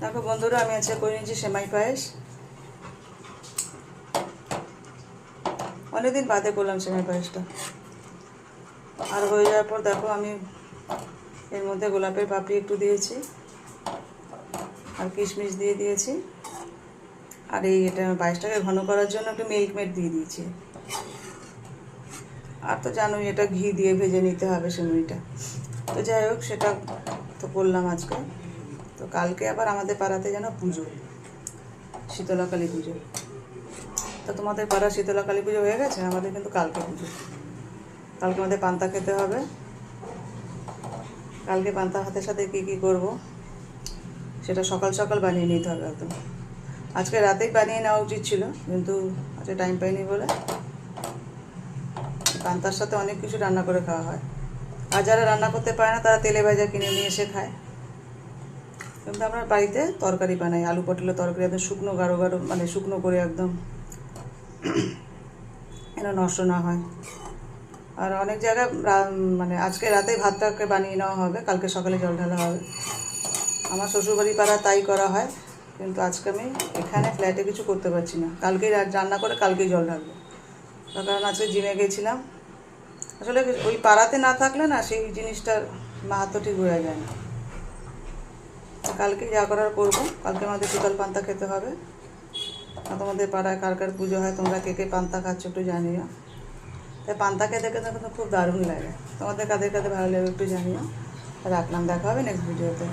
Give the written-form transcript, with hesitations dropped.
দেখো বন্ধুরা, আমি আজকে করে নিয়েছি সেমাই পায়েস। অনেকদিন বাদে করলাম সেমাই পায়েসটা। আর হয়ে যাওয়ার পর দেখো আমি এর মধ্যে গোলাপের পাপড়ি একটু দিয়েছি আর কিশমিশ দিয়ে দিয়েছি। আর এটা পায়েসটাকে ঘন করার জন্য একটু মিল্ক মেড দিয়ে দিয়েছি। আর তো জানোই এটা ঘি দিয়ে ভেজে নিতে হবে সেমাইটা। তো যাই হোক, সেটা তো করলাম আজকে। তো কালকে আবার আমাদের পাড়াতে যেন পুজো, শীতলা কালী পুজো। তো তোমাদের পাড়া শীতলা কালী পুজো হয়ে গেছে? আমাদের কিন্তু কালকে পুজো। কালকে আমাদের পান্তা খেতে হবে। কালকে পান্তা ভাতের সাথে কী কী করবো সেটা সকাল সকাল বানিয়ে নিতে হবে একদম। আজকে রাতেই বানিয়ে নেওয়া উচিত ছিল, কিন্তু আজকে টাইম পাইনি বলে। পান্তার সাথে অনেক কিছু রান্না করে খাওয়া হয়। আর যারা রান্না করতে পারে না তারা তেলে ভাজা কিনে নিয়ে এসে খায়। কিন্তু আমরা বাড়িতে তরকারি বানাই, আলু পটলের তরকারি একদম শুকনো গাঢ় গাঢ়, মানে শুকনো করে একদম, যেন নষ্ট না হয়। আর অনেক জায়গায় মানে আজকে রাতে ভাতটাকে বানিয়ে নেওয়া হবে, কালকে সকালে জল ঢালা হবে। আমার শ্বশুরবাড়ি পাড়া তাই করা হয়, কিন্তু আজকে আমি এখানে ফ্ল্যাটে কিছু করতে পারছি না। কালকেই রান্না করে কালকেই জল ঢালবো, তার কারণ আজকে জিমে গেছিলাম। আসলে ওই পাড়াতে না থাকলে না সেই জিনিসটার মাহাত্ম্য ঠিক বোঝা যায় না। কালকে যা করার করবো। কালকে আমাদের শীতল পান্তা খেতে হবে। আর তোমাদের পাড়ায় কার কার পুজো হয়, তোমরা কে কে পান্তা খাচ্ছ একটু জানিও। তাই পান্তা খেতে খেতে কিন্তু খুব দারুণ লাগে। তোমাদের কাদের কাদের ভালো লাগে একটু জানিও। রাখলাম, দেখা হবে নেক্সট ভিডিওতে।